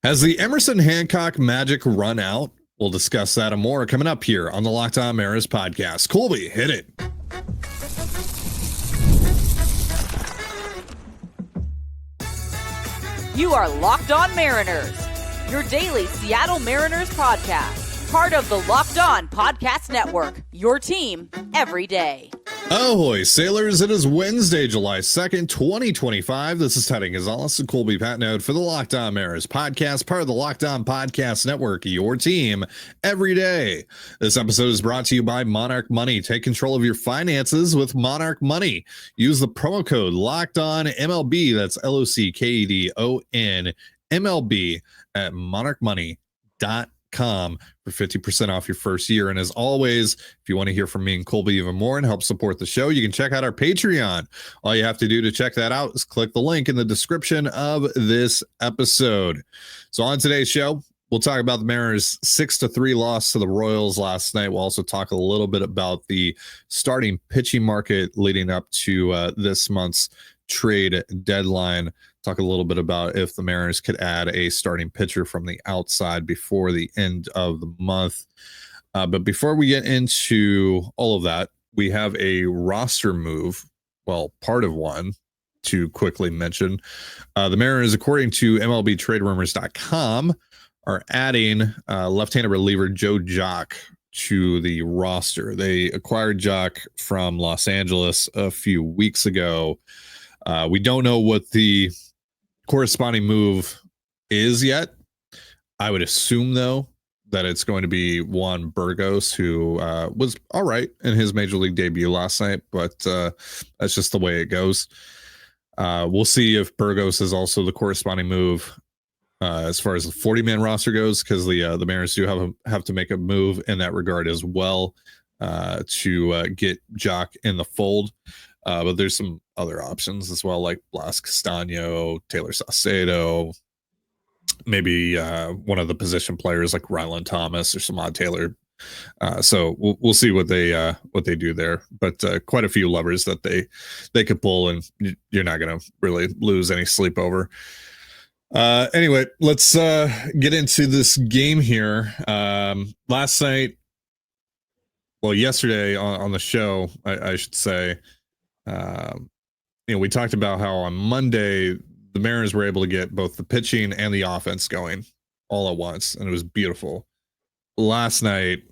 Has the Emerson Hancock magic run out? We'll discuss that and more coming up here on the Locked On Mariners podcast. Colby, hit it. You are Locked On Mariners, your daily Seattle Mariners podcast, part of the Locked On Podcast Network, your team every day. Ahoy, sailors. It is Wednesday, July 2nd, 2025. This is Teddy Gonzalez and Colby Patnode for the Locked On Mariners podcast, part of the Locked On Podcast Network, your team every day. This episode is brought to you by Monarch Money. Take control of your finances with Monarch Money. Use the promo code Locked On MLB. That's LOCKEDON MLB at monarchmoney.com for 50% off your first year. And as always, if you want to hear from me and Colby even more and help support the show, you can check out our Patreon. All you have to do to check that out is click the link in the description of this episode. So on today's show, we'll talk about the Mariners' 6-3 loss to the Royals last night. We'll also talk a little bit about the starting pitching market leading up to this month's trade deadline. Talk a little bit about if the Mariners could add a starting pitcher from the outside before the end of the month. But before we get into all of that, we have a roster move, well, part of one, to quickly mention. The Mariners, according to MLBTradeRumors.com, are adding left-handed reliever Joe Jock to the roster. They acquired Jock from Los Angeles a few weeks ago. We don't know what the corresponding move is yet. I would assume, though, that it's going to be Juan Burgos, who was all right in his major league debut last night, but that's just the way it goes. We'll see if Burgos is also the corresponding move as far as the 40-man roster goes, because the Mariners do have to make a move in that regard as well to get Jock in the fold. But there's some other options as well, like Blas Castano, Taylor Saucedo, maybe one of the position players like Ryland Thomas or Samad Taylor. So we'll see what they do there. But quite a few levers that they could pull, and you're not going to really lose any sleep over. Anyway, let's get into this game here. Last night, well, yesterday on the show, I should say. We talked about how on Monday the Mariners were able to get both the pitching and the offense going all at once, and it was beautiful. Last night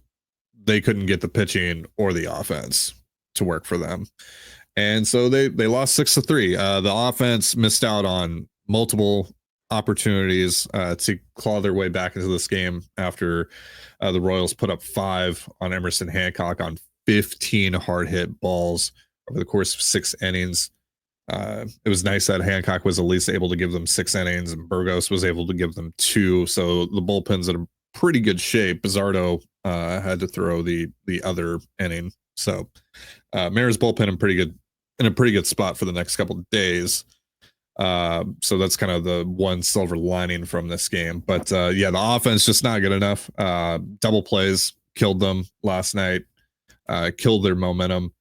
they couldn't get the pitching or the offense to work for them, and so they lost 6-3. The offense missed out on multiple opportunities to claw their way back into this game after the Royals put up 5 on Emerson Hancock on 15 hard hit balls over the course of 6 innings. It was nice that Hancock was at least able to give them 6 innings, and Burgos was able to give them 2. So the bullpen's in a pretty good shape. Bizzardo had to throw the other inning. So Mariners bullpen in a pretty good spot for the next couple of days. So that's kind of the one silver lining from this game. But the offense just not good enough. Double plays killed them last night, killed their momentum.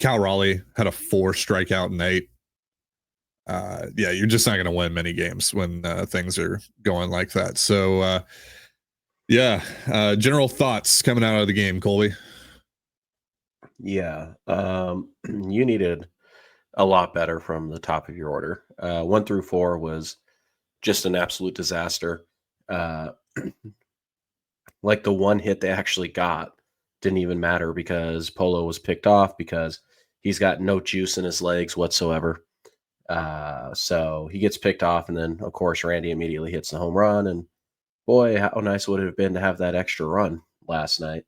Cal Raleigh had a 4 strikeout night. You're just not going to win many games when things are going like that. So, general thoughts coming out of the game, Colby. Yeah, you needed a lot better from the top of your order. 1 through 4 was just an absolute disaster. Like the one hit they actually got didn't even matter because Polo was picked off because he's got no juice in his legs whatsoever. So he gets picked off, and then of course Randy immediately hits the home run, and boy, how nice would it have been to have that extra run last night.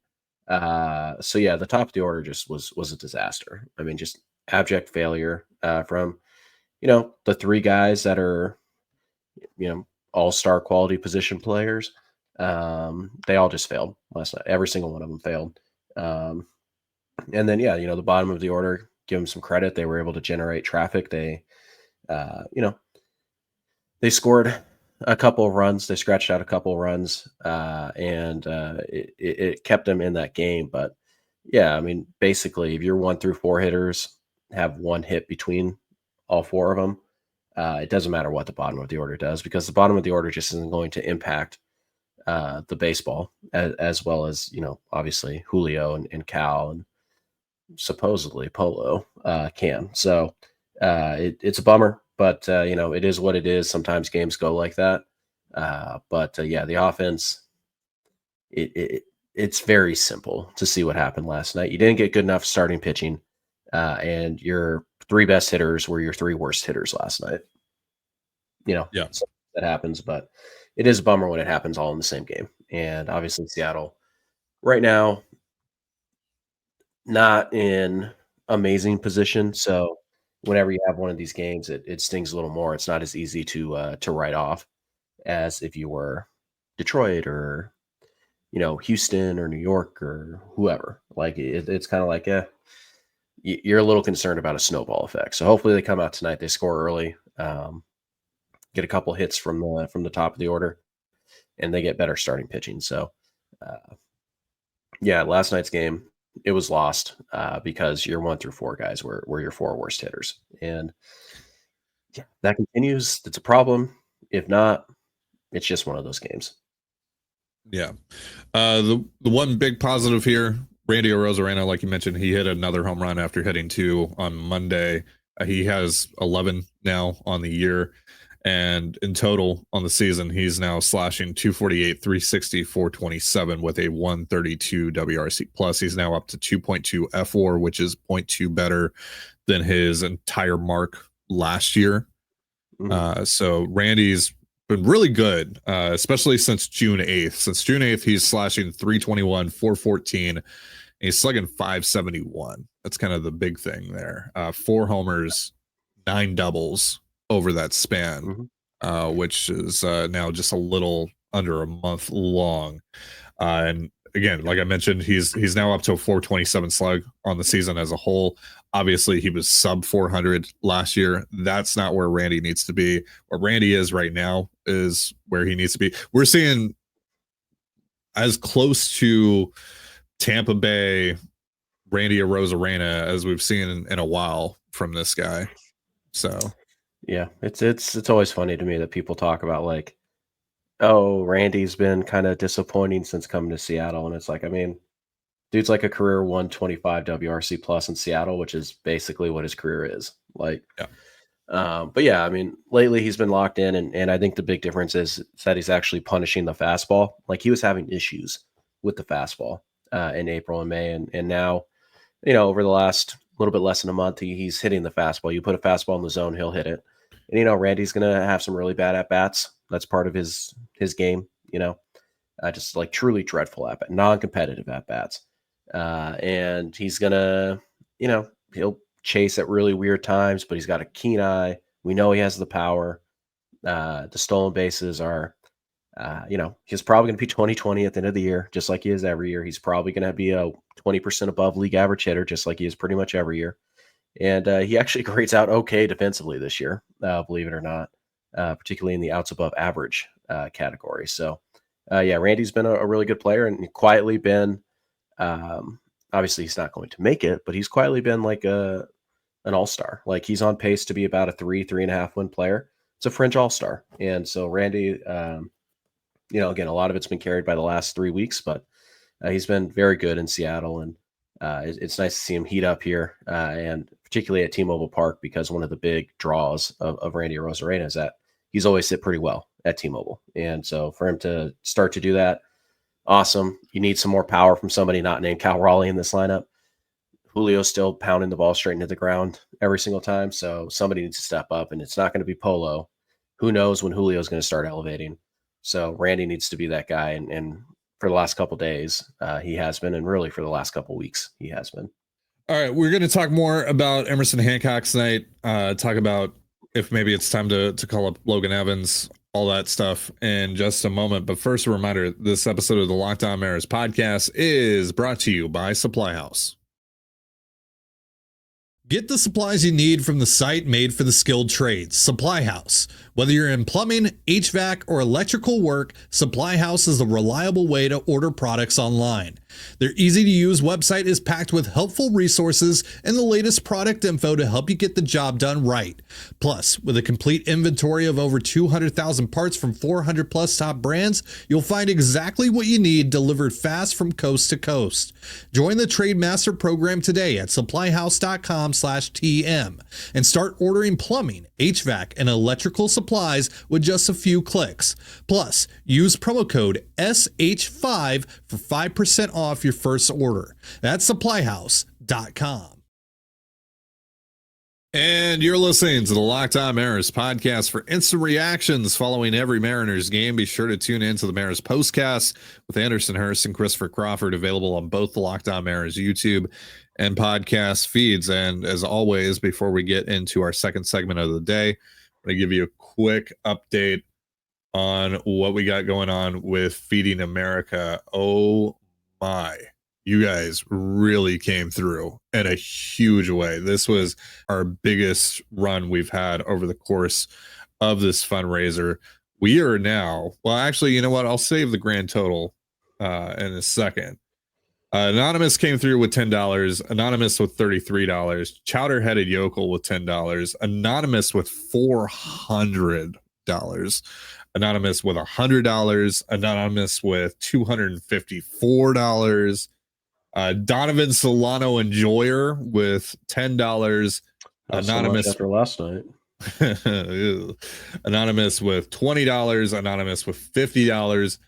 The top of the order just was a disaster. I mean, just abject failure from the 3 guys that are all-star quality position players. They all just failed last night. Every single one of them failed. And then, the bottom of the order, give them some credit. They were able to generate traffic. They scored a couple of runs. They scratched out a couple of runs, and it kept them in that game. But basically, if you're 1 through 4 hitters, have 1 hit between all 4 of them, it doesn't matter what the bottom of the order does, because the bottom of the order just isn't going to impact the baseball as well as, obviously Julio and Cal and supposedly Polo can. So it's a bummer, but it is what it is. Sometimes games go like that. But the offense, it's very simple to see what happened last night. You didn't get good enough starting pitching, and your three best hitters were your three worst hitters last night. Yeah. So that happens, but it is a bummer when it happens all in the same game. And obviously Seattle right now, not in amazing position. So whenever you have one of these games, it stings a little more. It's not as easy to write off as if you were Detroit or Houston or New York or whoever. Like it's kind of like you're a little concerned about a snowball effect. So hopefully they come out tonight. They score early, get a couple hits from the top of the order, and they get better starting pitching. So last night's game, it was lost because your 1 through 4 guys were your 4 worst hitters, and that continues. It's a problem. If not, it's just one of those games. Yeah. The one big positive here, Randy Arozarena, like you mentioned, he hit another home run after hitting 2 on Monday. He has 11 now on the year, and in total on the season, he's now slashing 248, 360, 427 with a 132 WRC plus. He's now up to 2.2 F4, which is 0.2 better than his entire mark last year. So Randy's been really good, especially since June 8th. Since June 8th, he's slashing 321, 414. And he's slugging 571. That's kind of the big thing there. 4 homers, 9 doubles over that span, which is now just a little under a month long. And again, like I mentioned, he's now up to a 427 slug on the season as a whole. Obviously, he was sub 400 last year. That's not where Randy needs to be. Where Randy is right now is where he needs to be. We're seeing as close to Tampa Bay Randy Arozarena as we've seen in a while from this guy. So yeah, it's always funny to me that people talk about like, oh, Randy's been kind of disappointing since coming to Seattle, and it's like, I mean, dude's like a career 125 WRC plus in Seattle, which is basically what his career is. Like, but yeah, I mean, lately he's been locked in, and I think the big difference is that he's actually punishing the fastball. Like he was having issues with the fastball in April and May, and now, over the last little bit less than a month, he's hitting the fastball. You put a fastball in the zone, he'll hit it. And Randy's gonna have some really bad at bats. That's part of his game. Just like truly dreadful at bat, non-competitive at bats. And he's gonna, he'll chase at really weird times, but he's got a keen eye. We know he has the power. The stolen bases are, he's probably going to be 20-20 at the end of the year, just like he is every year. He's probably going to be a 20% above league average hitter, just like he is pretty much every year. And he actually grades out okay defensively this year, believe it or not, particularly in the outs above average category. So, Randy's been a really good player and quietly been, obviously he's not going to make it, but he's quietly been like an all-star. Like he's on pace to be about a 3.5 win player. It's a fringe all-star. And so Randy, again, a lot of it's been carried by the last 3 weeks, but he's been very good in Seattle. And it's nice to see him heat up here, and particularly at T-Mobile Park, because one of the big draws of Randy Arozarena is that he's always hit pretty well at T-Mobile. And so for him to start to do that, awesome. You need some more power from somebody not named Cal Raleigh in this lineup. Julio's still pounding the ball straight into the ground every single time, so somebody needs to step up, and it's not going to be Polo. Who knows when Julio's going to start elevating? So Randy needs to be that guy, and for the last couple days, he has been, and really for the last couple weeks, he has been. All right, we're going to talk more about Emerson Hancock tonight, talk about if maybe it's time to call up Logan Evans, all that stuff in just a moment. But first, a reminder, this episode of the Locked On Mariners podcast is brought to you by Supply House. Get the supplies you need from the site made for the skilled trades, Supply House. Whether you're in plumbing, HVAC, or electrical work, Supply House is a reliable way to order products online. Their easy-to-use website is packed with helpful resources and the latest product info to help you get the job done right. Plus, with a complete inventory of over 200,000 parts from 400 plus top brands, you'll find exactly what you need delivered fast from coast to coast. Join the Trade Master program today at supplyhouse.com/TM and start ordering plumbing, HVAC, and electrical supplies with just a few clicks. Plus, use promo code SH5 for 5% off your first order. That's supplyhouse.com. And you're listening to the Locked On Mariners podcast. For instant reactions following every Mariners game, be sure to tune in to the Mariners postcast with Anderson Hurst and Christopher Crawford, available on both the Locked On Mariners YouTube and podcast feeds. And as always, before we get into our second segment of the day, I'm going to give you a quick update on what we got going on with Feeding America. Oh my, you guys really came through in a huge way. This was our biggest run we've had over the course of this fundraiser. We are now, well, actually, you know what? I'll save the grand total in a second. Anonymous came through with $10, Anonymous with $33, Chowder-Headed Yokel with $10, Anonymous with $400, Anonymous with $100, Anonymous with $254, Donovan Solano Enjoyer with $10, Anonymous so after last night. Anonymous with $20, Anonymous with $50,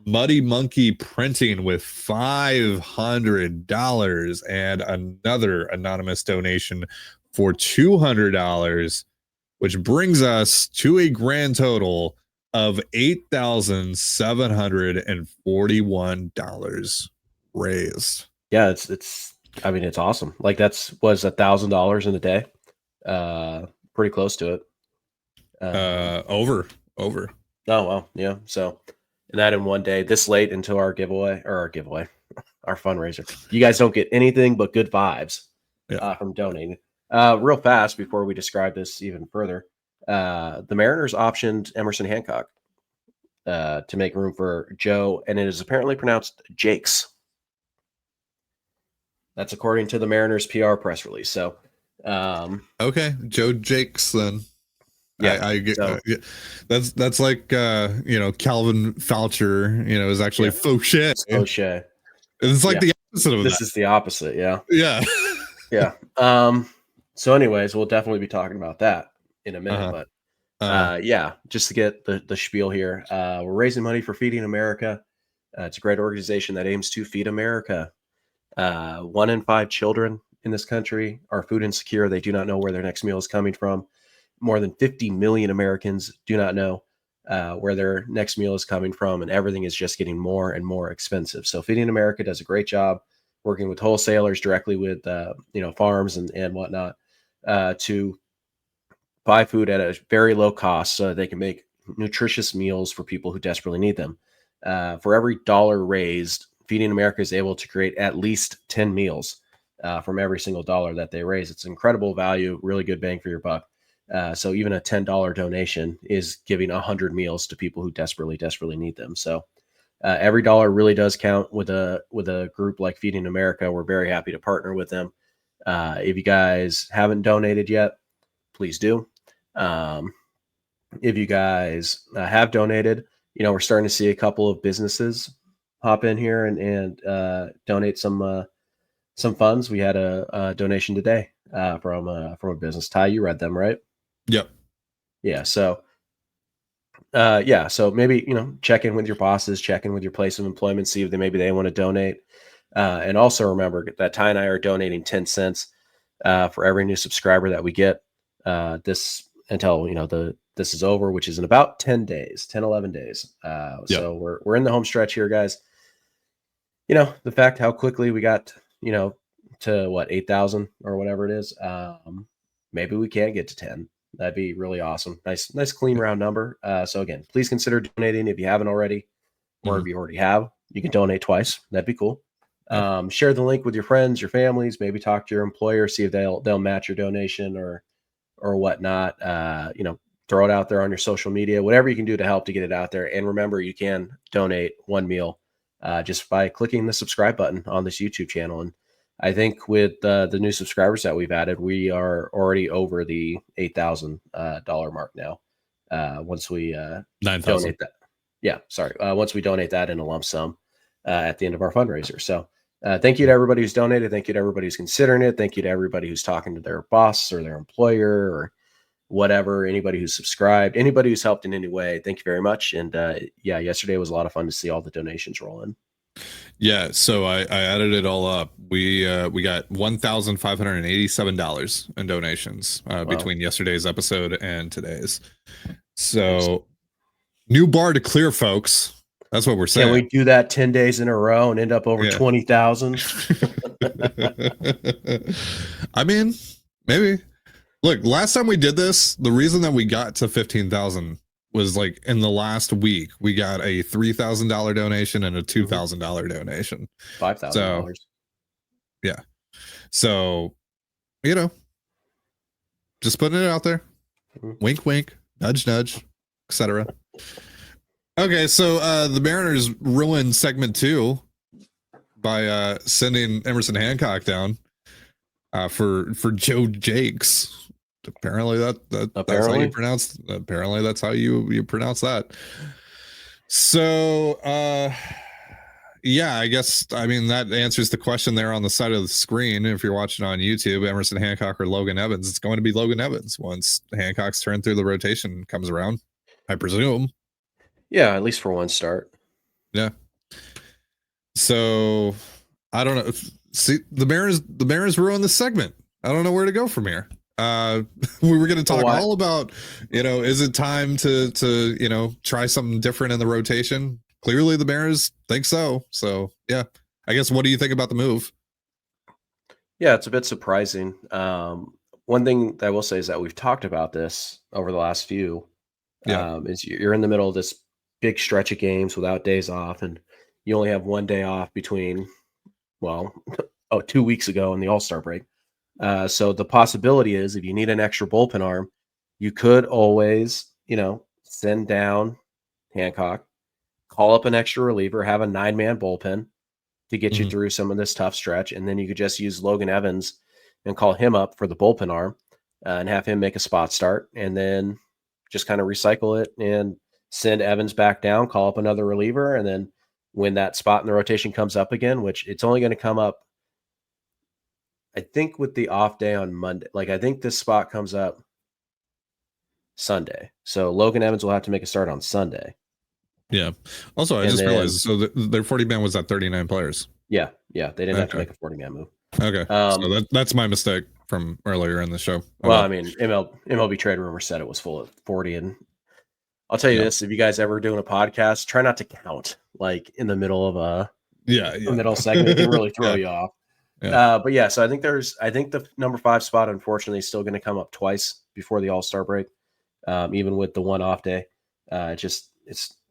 Muddy Monkey Printing with $500, and another anonymous donation for $200, which brings us to a grand total of $8,741 raised. Yeah, it's I mean, it's awesome. Like was $1,000 in a day. Pretty close to it. Over. Oh well, yeah. So, and that in one day, this late into our giveaway, our fundraiser. You guys don't get anything but good vibes from donating. Real fast before we describe this even further, the Mariners optioned Emerson Hancock to make room for Joe, and it is apparently pronounced Jakes. That's according to the Mariners PR press release. So, okay, Joe Jakes then. Yeah, I get that's like Calvin Foucher, is actually Fauché. Fauché. It's like the opposite of this is the opposite, yeah. Yeah. So anyways, we'll definitely be talking about that in a minute, but just to get the spiel here. We're raising money for Feeding America. It's a great organization that aims to feed America. 1 in 5 children in this country are food insecure. They do not know where their next meal is coming from. More than 50 million Americans do not know where their next meal is coming from, and everything is just getting more and more expensive. So Feeding America does a great job working with wholesalers directly with farms and whatnot to buy food at a very low cost so that they can make nutritious meals for people who desperately need them. For every dollar raised, Feeding America is able to create at least 10 meals from every single dollar that they raise. It's incredible value, really good bang for your buck. So even a $10 donation is giving 100 meals to people who desperately need them. So every dollar really does count with a group like Feeding America. We're very happy to partner with them. If you guys haven't donated yet, please do. If you guys have donated, we're starting to see a couple of businesses hop in here and donate some funds. We had a donation today from a business. Ty, you read them, right? Yep. Yeah. So, so maybe, check in with your bosses, check in with your place of employment, see if maybe they want to donate. And also remember that Ty and I are donating 10 cents for every new subscriber that we get this until, this is over, which is in about 11 days. So we're in the home stretch here, guys. The fact how quickly we got, to what, 8,000 or whatever it is. Maybe we can get to 10. That'd be really awesome. Nice clean round number. So again, please consider donating if you haven't already, or if you already have, you can donate twice. That'd be cool. Share the link with your friends, your families, maybe talk to your employer, see if they'll match your donation or whatnot. throw it out there on your social media, whatever you can do to help to get it out there. And remember, you can donate one meal just by clicking the subscribe button on this YouTube channel. And I think with the new subscribers that we've added, we are already over the $8,000 mark now. Once we 9,000. donate that. Yeah, sorry. Once we donate that in a lump sum at the end of our fundraiser. So thank you to everybody who's donated. Thank you to everybody who's considering it. Thank you to everybody who's talking to their boss or their employer or whatever, anybody who's subscribed, anybody who's helped in any way. Thank you very much. And yeah, yesterday was a lot of fun to see all the donations roll in. Yeah, so I added it all up. We got $1,587 in donations between yesterday's episode and today's. So new bar to clear, folks. That's what we're saying. Can we do that 10 days in a row and end up over 20,000? I mean, maybe. Look, last time we did this, the reason that we got to 15,000 was like in the last week, we got a $3,000 donation and a $2,000 donation. $5,000. So, yeah. So, you know, just putting it out there. Wink, wink, nudge, nudge, etc. Okay, so the Mariners ruined segment 2 by sending Emerson Hancock down for Joe Jakes. Apparently that's how you pronounce. Apparently that's how you pronounce that. So yeah, I guess that answers the question there on the side of the screen. If you're watching on YouTube, Emerson Hancock or Logan Evans, it's going to be Logan Evans once Hancock's turn through the rotation comes around, I presume. Yeah, at least for one start. Yeah. So I don't know. See, the Mariners ruined the segment. I don't know where to go from here. We were going to talk all about, is it time to try something different in the rotation? Clearly the Mariners think so. So yeah, I guess, what do you think about the move? Yeah, it's a bit surprising. One thing that I will say is that we've talked about this over the last few. Is you're in the middle of this big stretch of games without days off, and you only have one day off between, 2 weeks ago and the All-Star break. So the possibility is, if you need an extra bullpen arm, you could always, send down Hancock, call up an extra reliever, have a 9-man bullpen to get you through some of this tough stretch. And then you could just use Logan Evans and call him up for the bullpen arm and have him make a spot start, and then just kind of recycle it and send Evans back down, call up another reliever. And then when that spot in the rotation comes up again, which it's only going to come up, I think, with the off day on Monday. Like, I think this spot comes up Sunday. So Logan Evans will have to make a start on Sunday. Yeah. Also, I just realized, so their 40-man was at 39 players. Yeah. Yeah. They didn't have to make a 40-man move. Okay. So that's my mistake from earlier in the show. Well, I mean, MLB trade rumor said it was full of 40. And I'll tell you this, if you guys ever doing a podcast, try not to count like in the middle of a middle segment. It can really throw you off. Yeah. But yeah, so I think the number 5 spot, unfortunately, is still going to come up twice before the All-Star break, even with the one off day. It's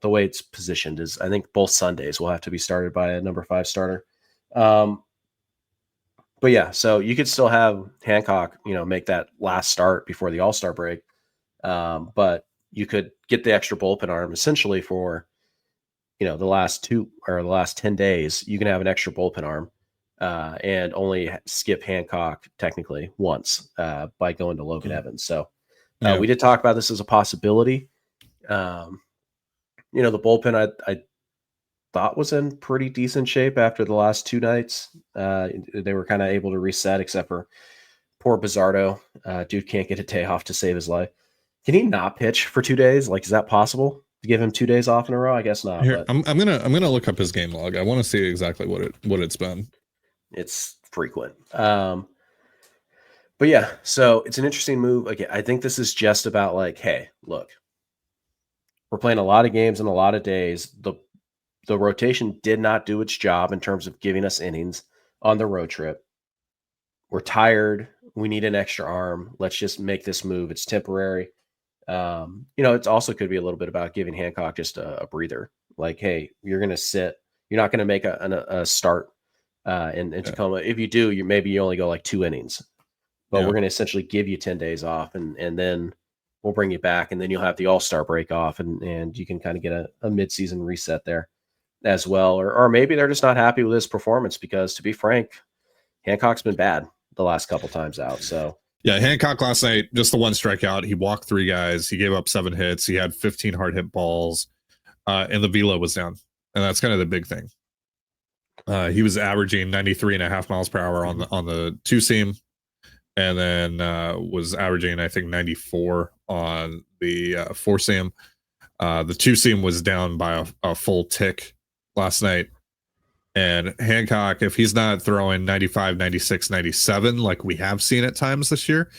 the way it's positioned is, I think both Sundays will have to be started by a number 5 starter. But yeah, so you could still have Hancock, make that last start before the All-Star break. But you could get the extra bullpen arm essentially for, the last 2 or the last 10 days. You can have an extra bullpen arm. And only skip Hancock technically once by going to Logan Evans. So we did talk about this as a possibility. The bullpen I thought was in pretty decent shape after the last 2 nights. They were kind of able to reset, except for poor Bizzardo. Dude can't get a day off to save his life. Can he not pitch for 2 days? Like, is that possible to give him 2 days off in a row? I guess not. Here, I'm gonna look up his game log. I want to see exactly what it's been. It's frequent. But yeah, so it's an interesting move. Like, I think this is just about like, hey, look, we're playing a lot of games in a lot of days. The rotation did not do its job in terms of giving us innings on the road trip. We're tired. We need an extra arm. Let's just make this move. It's temporary. It also could be a little bit about giving Hancock just a breather. Like, hey, you're going to sit. You're not going to make a start in Tacoma. If you do, you only go like 2 innings. But we're going to essentially give you 10 days off, and then we'll bring you back, and then you'll have the All-Star break off, and you can kind of get a mid-season reset there as well. Or maybe they're just not happy with his performance because, to be frank, Hancock's been bad the last couple times out. So yeah, Hancock last night, just the one strikeout. He walked 3 guys. He gave up 7 hits. He had 15 hard hit balls, and the velo was down. And that's kind of the big thing. He was averaging 93.5 miles per hour on the 2-seam, and then was averaging, I think, 94 on the 4-seam. The 2-seam was down by a full tick last night. And Hancock, if he's not throwing 95, 96, 97, like we have seen at times this year,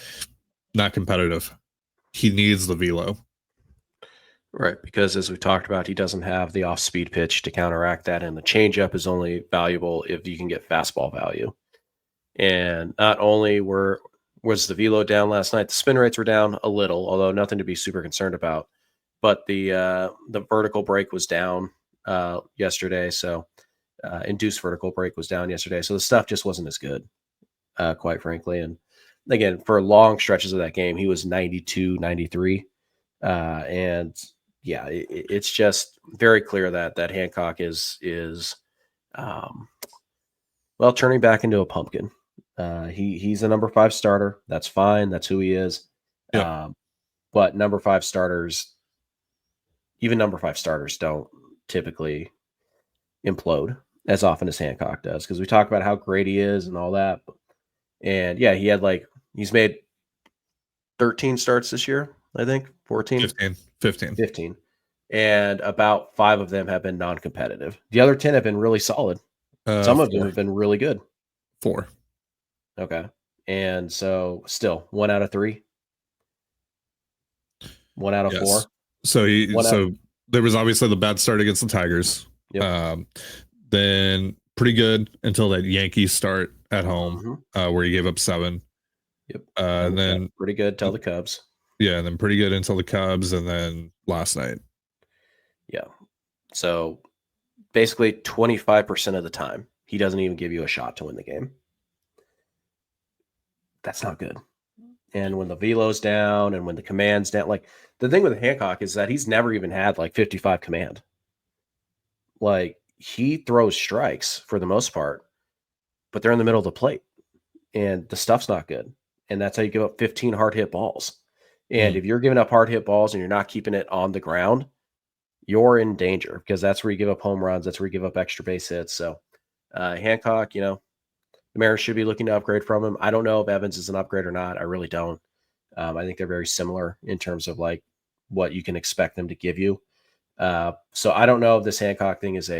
not competitive. He needs the velo. Right, because as we talked about, he doesn't have the off-speed pitch to counteract that, and the changeup is only valuable if you can get fastball value. And not only was the velo down last night, the spin rates were down a little, although nothing to be super concerned about. But the vertical break was down yesterday, so induced vertical break was down yesterday. So the stuff just wasn't as good, quite frankly. And again, for long stretches of that game, he was 92, 93. And yeah, it's just very clear that Hancock is turning back into a pumpkin. He's a number 5 starter. That's fine. That's who he is. Yeah. But number 5 starters, even number 5 starters, don't typically implode as often as Hancock does, because we talk about how great he is and all that. And yeah, he's made 13 starts this year, I think 14, 15, and about 5 of them have been non-competitive. The other 10 have been really solid. Some of them have been really good. 4. Okay. And so still 1 out of 3, 1 out of 4. So there was obviously the bad start against the Tigers. Yep. Then pretty good until that Yankees start at home, where he gave up 7. Yep. And then pretty good till the Cubs. Yeah, and then pretty good until the Cubs, and then last night. Yeah. So basically 25% of the time, he doesn't even give you a shot to win the game. That's not good. And when the velo's down and when the command's down, like the thing with Hancock is that he's never even had like 55 command. Like he throws strikes for the most part, but they're in the middle of the plate and the stuff's not good. And that's how you give up 15 hard hit balls. And if you're giving up hard hit balls and you're not keeping it on the ground, you're in danger, because that's where you give up home runs. That's where you give up extra base hits. So Hancock, the Mariners should be looking to upgrade from him. I don't know if Evans is an upgrade or not. I really don't. I think they're very similar in terms of like what you can expect them to give you. So I don't know if this Hancock thing is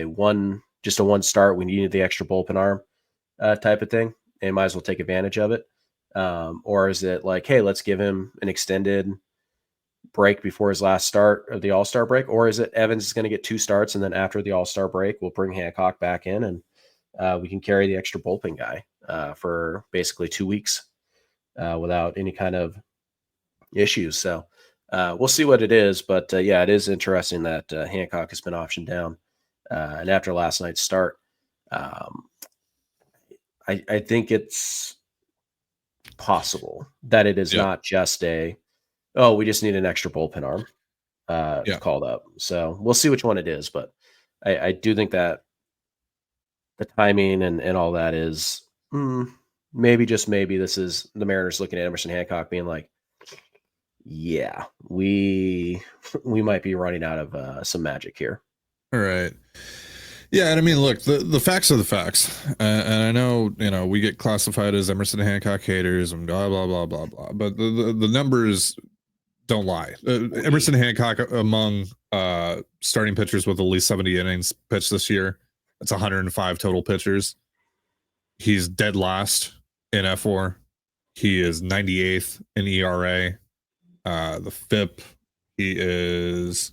just a one start. We needed the extra bullpen arm type of thing, and might as well take advantage of it. Or is it like, hey, let's give him an extended break before his last start of the All-Star break? Or is it Evans is going to get 2 starts, and then after the All-Star break, we'll bring Hancock back in, and we can carry the extra bullpen guy for basically 2 weeks without any kind of issues. So we'll see what it is. But yeah, it is interesting that Hancock has been optioned down. And after last night's start, I think it's possible that it is not just we just need an extra bullpen arm called up. So we'll see which one it is. But I do think that the timing and all that is maybe, just maybe, this is the Mariners looking at Emerson Hancock being like, yeah, we might be running out of some magic here. All right. Yeah, and I mean, look, the facts are the facts, and I know we get classified as Emerson Hancock haters and blah blah blah blah blah, but the numbers don't lie. Emerson Hancock, among starting pitchers with at least 70 innings pitched this year, it's 105 total pitchers. He's dead last in F4. He is 98th in ERA. The FIP, he is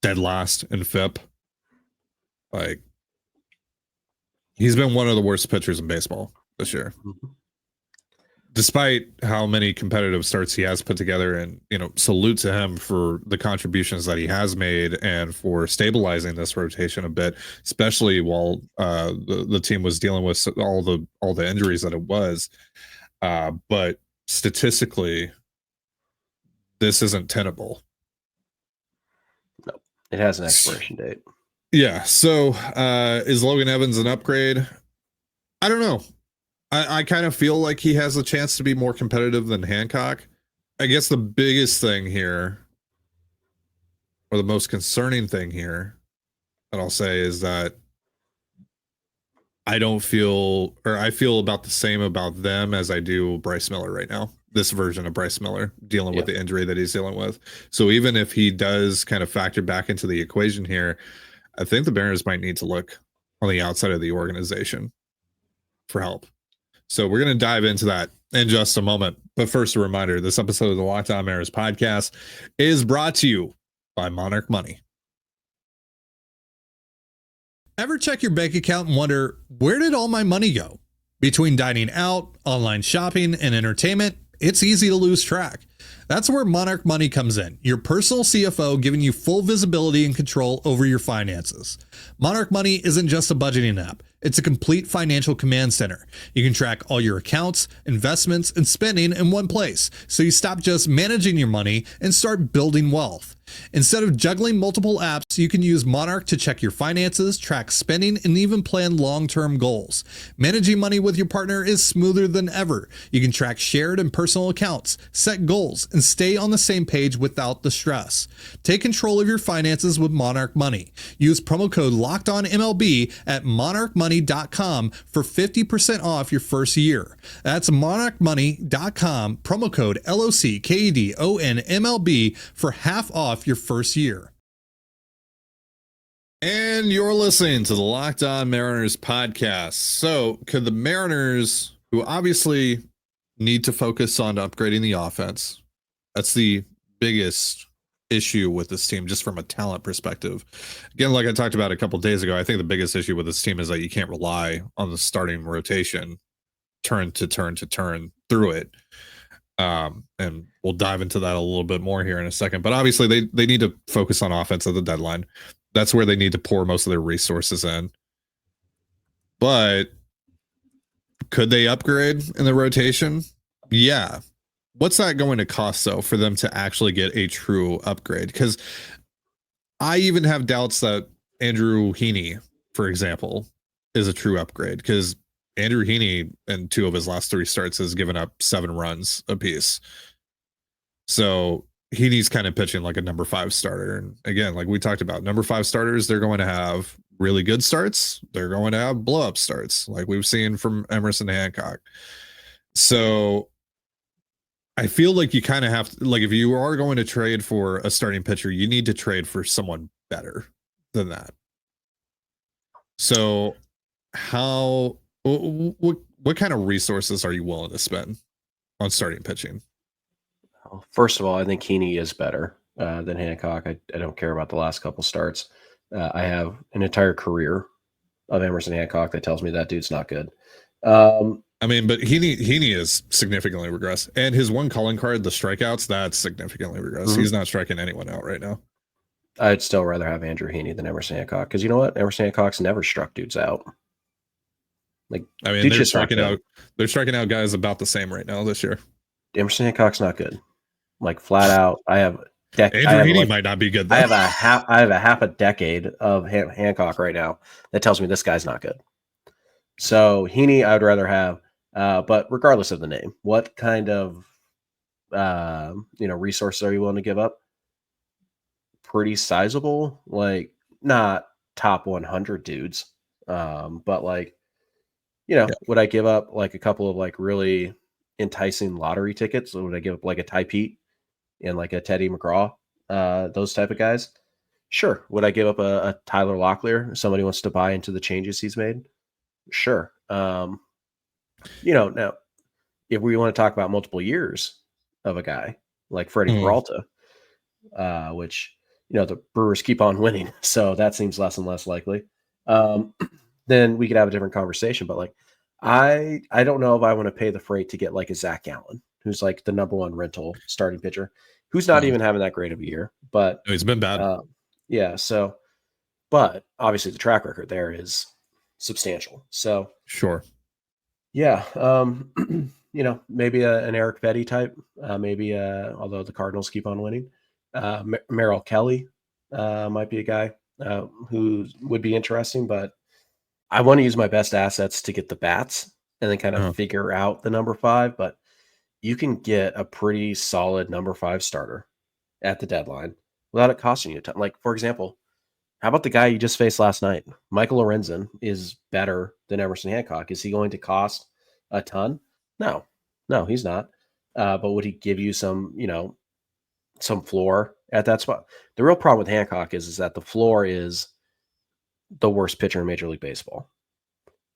dead last in FIP. Like, he's been one of the worst pitchers in baseball this year, despite how many competitive starts he has put together. And, salute to him for the contributions that he has made and for stabilizing this rotation a bit, especially while the team was dealing with all the injuries that it was. But statistically, this isn't tenable. No, it has an expiration date. Yeah. So is Logan Evans an upgrade? I don't know. I kind of feel like he has a chance to be more competitive than Hancock. I guess the biggest thing here, or the most concerning thing here, that I'll say is that I feel about the same about them as I do Bryce Miller right now. This version of Bryce Miller dealing with the injury that he's dealing with. So even if he does kind of factor back into the equation here, I think the Mariners might need to look on the outside of the organization for help. So we're going to dive into that in just a moment. But first, a reminder, this episode of the Locked On Mariners podcast is brought to you by Monarch Money. Ever check your bank account and wonder, where did all my money go? Between dining out, online shopping, and entertainment, it's easy to lose track. That's where Monarch Money comes in, your personal CFO giving you full visibility and control over your finances. Monarch Money isn't just a budgeting app. It's a complete financial command center. You can track all your accounts, investments, and spending in one place, so you stop just managing your money and start building wealth. Instead of juggling multiple apps, you can use Monarch to check your finances, track spending, and even plan long-term goals. Managing money with your partner is smoother than ever. You can track shared and personal accounts, set goals, and stay on the same page without the stress. Take control of your finances with Monarch Money. Use promo code LOCKEDONMLB at monarchmoney.com for 50% off your first year. That's monarchmoney.com, promo code LOCKEDONMLB for half off your first year. And you're listening to the Locked On Mariners podcast. So could the Mariners, who obviously need to focus on upgrading the offense, that's the biggest issue with this team just from a talent perspective. Again, like I talked about a couple days ago, I think the biggest issue with this team is that you can't rely on the starting rotation turn to turn through it. And we'll dive into that a little bit more here in a second. But obviously they need to focus on offense at the deadline. That's where they need to pour most of their resources in. But could they upgrade in the rotation? Yeah. What's that going to cost, though, for them to actually get a true upgrade? Because I even have doubts that Andrew Heaney, for example, is a true upgrade, because Andrew Heaney in 2 of his last 3 starts has given up 7 runs apiece. So Heaney's kind of pitching like a number 5 starter. And again, like we talked about, number 5 starters, they're going to have really good starts. They're going to have blow up starts, like we've seen from Emerson Hancock. So I feel like you kind of have to, like, if you are going to trade for a starting pitcher, you need to trade for someone better than that. So what kind of resources are you willing to spend on starting pitching? First of all, I think Heaney is better than Hancock. I don't care about the last couple starts. I have an entire career of Emerson Hancock that tells me that dude's not good. I mean, but Heaney is significantly regressed, and his one calling card, the strikeouts, that's significantally regressed. Mm-hmm. He's not striking anyone out right now. I'd still rather have Andrew Heaney than Emerson Hancock, because you know what? Emerson Hancock's never struck dudes out. Like, I mean, they're striking out guys about the same right now this year. Emerson Hancock's not good. Like, flat out, Andrew Heaney might not be good, though. I have a half a decade of Hancock right now that tells me this guy's not good. So Heaney, I would rather have. But regardless of the name, what kind of resources are you willing to give up? Pretty sizable, like not top 100 dudes, but like, would I give up like a couple of like really enticing lottery tickets? Or would I give up like a Ty Pete and like a Teddy McGraw, those type of guys? Sure. Would I give up a Tyler Locklear if somebody wants to buy into the changes he's made? Sure. Now if we want to talk about multiple years of a guy like Freddie Peralta, which, the Brewers keep on winning, so that seems less and less likely, then we could have a different conversation. But like, I don't know if I want to pay the freight to get like a Zach Gallen, who's like the number 1 rental starting pitcher, who's not even having that great of a year, but he's been bad. So, but obviously the track record there is substantial. So sure. Yeah. maybe an Eric Fetty type, maybe although the Cardinals keep on winning. Merrill Kelly might be a guy who would be interesting, but I want to use my best assets to get the bats and then kind of figure out the number 5. But you can get a pretty solid number 5 starter at the deadline without it costing you a ton. Like, for example, how about the guy you just faced last night? Michael Lorenzen is better than Emerson Hancock. Is he going to cost a ton? No, he's not. But would he give you some floor at that spot? The real problem with Hancock is that the floor is the worst pitcher in Major League Baseball.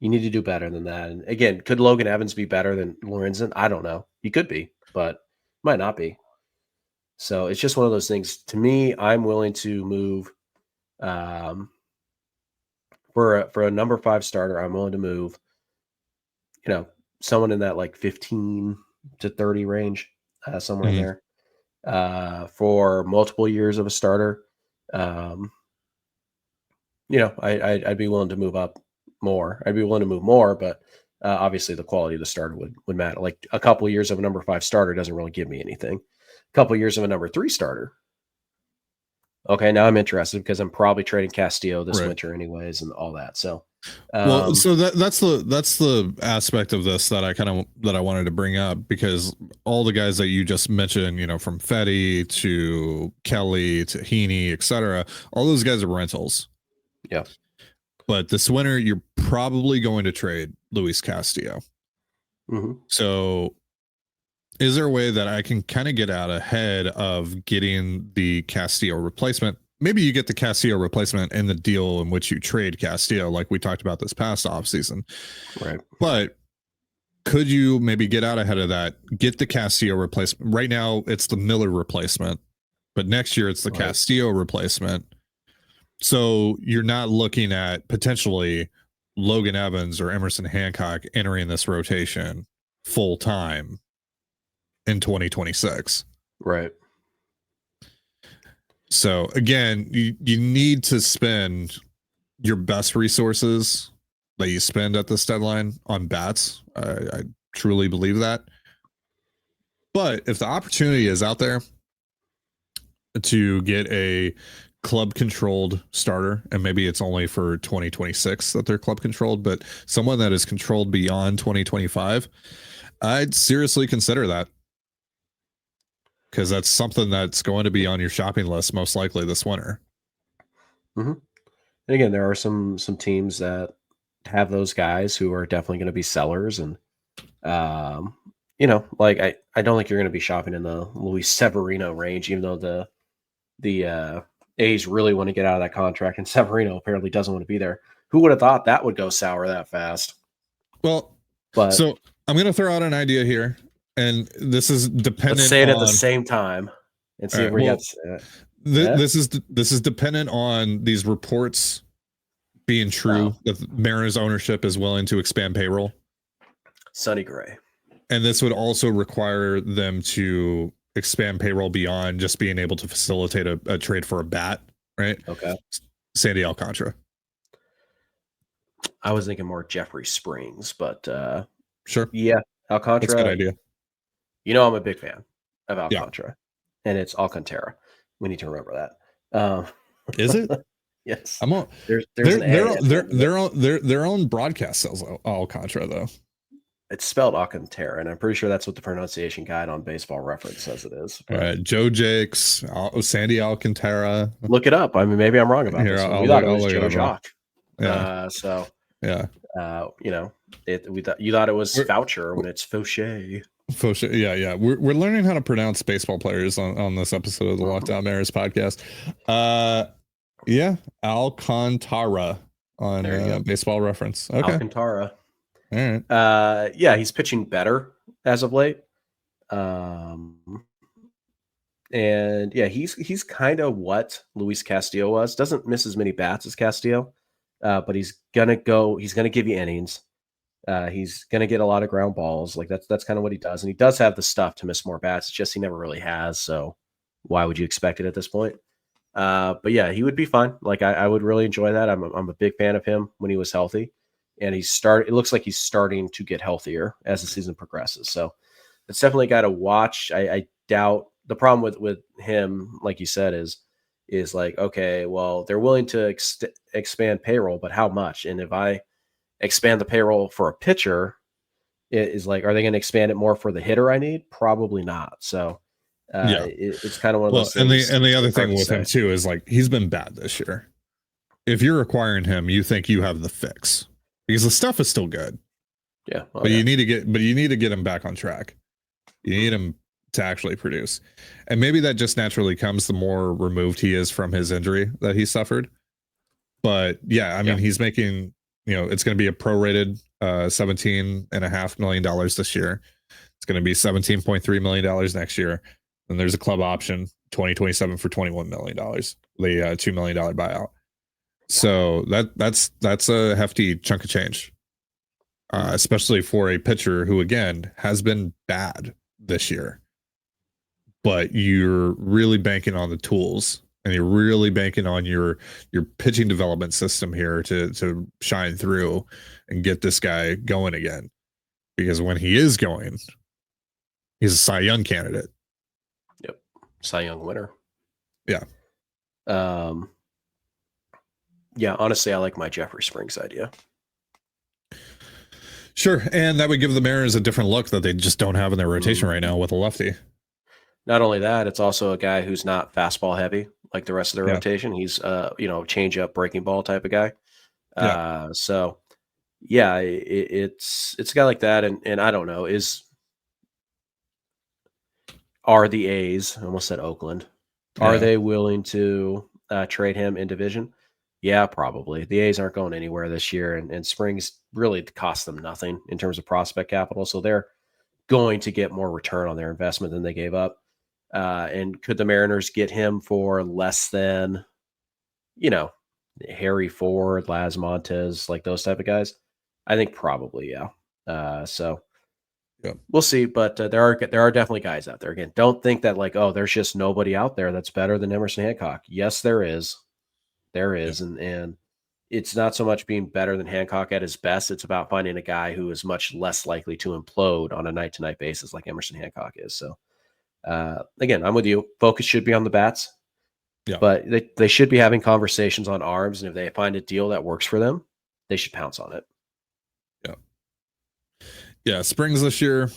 You need to do better than that. And again, could Logan Evans be better than Lorenzen? I don't know. He could be, but might not be. So it's just one of those things. To me, I'm willing to move for a number 5 starter. I'm willing to move, someone in that like 15 to 30 range, somewhere in there, for multiple years of a starter. I'd be willing to move up more. I'd be willing to move more, but obviously the quality of the starter would matter. Like a couple of years of a number 5 starter doesn't really give me anything. A couple of years of a number 3 starter. Okay, now I'm interested because I'm probably trading Castillo this winter anyways and all that. So so that's the aspect of this that I wanted to bring up, because all the guys that you just mentioned, from Fetty to Kelly to Heaney, etc., all those guys are rentals. Yeah. But this winter, you're probably going to trade Luis Castillo. So is there a way that I can kind of get out ahead of getting the Castillo replacement? Maybe you get the Castillo replacement in the deal in which you trade Castillo, like we talked about this past offseason. Right. But could you maybe get out ahead of that, get the Castillo replacement? Right now, it's the Miller replacement, but next year it's the Castillo replacement. So you're not looking at potentially Logan Evans or Emerson Hancock entering this rotation full time in 2026. Right. So again, you need to spend your best resources that you spend at this deadline on bats. I truly believe that. But if the opportunity is out there to get a club controlled starter, and maybe it's only for 2026 that they're club controlled, but someone that is controlled beyond 2025, I'd seriously consider that, because that's something that's going to be on your shopping list most likely this winter. And again, there are some teams that have those guys who are definitely going to be sellers, and like I don't think you're going to be shopping in the Luis Severino range, even though the A's really want to get out of that contract, and Severino apparently doesn't want to be there. Who would have thought that would go sour that fast? Well, so I'm going to throw out an idea here, and this is dependent. Let's say it at the same time and see if we get. This is dependent on these reports being true that Mariners ownership is willing to expand payroll. Sonny Gray. And this would also require them to expand payroll beyond just being able to facilitate a trade for a bat, right? Okay. Sandy Alcantara. I was thinking more Jeffrey Springs, but sure. Yeah, Alcantara. That's a good idea. I'm a big fan of Alcantara, and it's Alcantara. We need to remember that. Is it? Yes. I'm on. Their own broadcast sells Alcantara though. It's spelled Alcantara, and I'm pretty sure that's what the pronunciation guide on Baseball Reference says it is. All right, Joe Jakes, Sandy Alcantara. Look it up. I mean, maybe I'm wrong about this. We thought it was Joe Jock. Yeah. You thought it was Foucher when it's Fauché. Fauché. Yeah. We're learning how to pronounce baseball players on this episode of the Lockdown Mariners podcast. Alcantara on Baseball Reference. Okay. Alcantara. All right. He's pitching better as of late. And he's kind of what Luis Castillo was. Doesn't miss as many bats as Castillo, but he's gonna give you innings. He's gonna get a lot of ground balls. Like that's kind of what he does, and he does have the stuff to miss more bats. It's just he never really has. So why would you expect it at this point? But yeah, he would be fine. Like I would really enjoy that. I'm a big fan of him when he was healthy. and it looks like he's starting to get healthier as the season progresses. So it's definitely got to watch. I doubt the problem with him, like you said, is like, okay, well, they're willing to expand payroll, but how much? And if I expand the payroll for a pitcher, it is like, are they going to expand it more for the hitter I need? Probably not. So it's kind of one of those things. And the other thing with him too is like, he's been bad this year. If you're acquiring him, you think you have the fix because the stuff is still good. Yeah. But you need to get him back on track. You need him to actually produce. And maybe that just naturally comes the more removed he is from his injury that he suffered. But yeah, I mean, he's making, it's going to be a prorated $17.5 million this year. It's going to be $17.3 million next year. And there's a club option 2027 for $21 million, the $2 million buyout. So that's a hefty chunk of change, especially for a pitcher who, again, has been bad this year. But you're really banking on the tools, and you're really banking on your pitching development system here to shine through and get this guy going again. Because when he is going, he's a Cy Young candidate. Yep, Cy Young winner. Yeah. Yeah, honestly, I like my Jeffrey Springs idea. Sure, and that would give the Mariners a different look that they just don't have in their rotation right now with a lefty. Not only that, it's also a guy who's not fastball heavy like the rest of the rotation. He's change up, breaking ball type of guy. So yeah, it's a guy like that, and I don't know, are the A's, I almost said Oakland, are they willing to trade him in division? Yeah, probably. The A's aren't going anywhere this year, and Springs really cost them nothing in terms of prospect capital, so they're going to get more return on their investment than they gave up. And could the Mariners get him for less than, Harry Ford, Laz Montes, like those type of guys? I think probably, yeah. So we'll see, but there are definitely guys out there. Again, don't think that like, oh, there's just nobody out there that's better than Emerson Hancock. Yes, there is. There is, and it's not so much being better than Hancock at his best. It's about finding a guy who is much less likely to implode on a night-to-night basis like Emerson Hancock is. So, again, I'm with you. Focus should be on the bats, but they should be having conversations on arms, and if they find a deal that works for them, they should pounce on it. Yeah, Springs this year,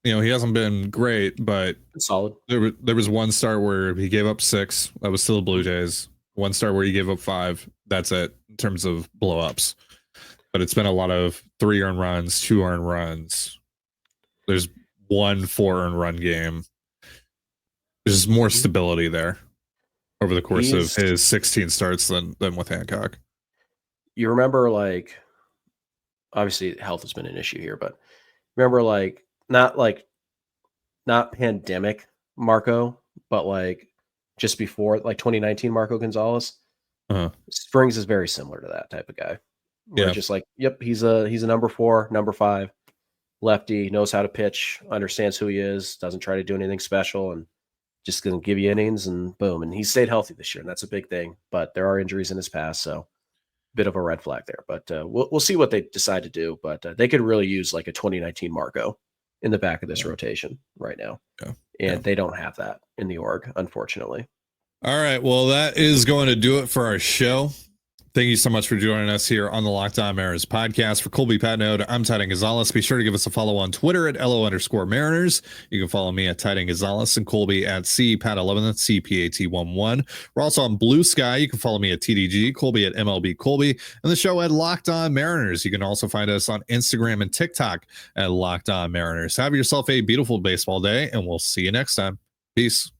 he hasn't been great, but it's solid. There was one start where he gave up 6. That was still the Blue Jays. One start where he gave up 5. That's it in terms of blow-ups. But it's been a lot of 3 earned runs, 2 earned runs. There's 1 4 earned run game. There's more stability there over the course of his 16 starts than with Hancock. You remember, like, obviously health has been an issue here, but remember, not pandemic Marco, but like just before, like 2019 Marco Gonzalez. Springs is very similar to that type of guy. Just like, yep, he's a number 4, number 5 lefty, knows how to pitch, understands who he is, doesn't try to do anything special, and just going to give you innings, and boom. And he stayed healthy this year, and that's a big thing. But there are injuries in his past, so bit of a red flag there. But we'll see what they decide to do. But they could really use like a 2019 Marco in the back of this rotation right now. And they don't have that in the org, unfortunately. All right. Well, that is going to do it for our show. Thank you so much for joining us here on the Locked On Mariners podcast. For Colby Patnode, I'm Titan Gonzalez. Be sure to give us a follow on Twitter at LO_Mariners. You can follow me at Titan Gonzalez and Colby at CPAT11, that's CPAT11. We're also on Blue Sky. You can follow me at TDG, Colby at MLB Colby, and the show at Locked On Mariners. You can also find us on Instagram and TikTok at Locked On Mariners. Have yourself a beautiful baseball day, and we'll see you next time. Peace.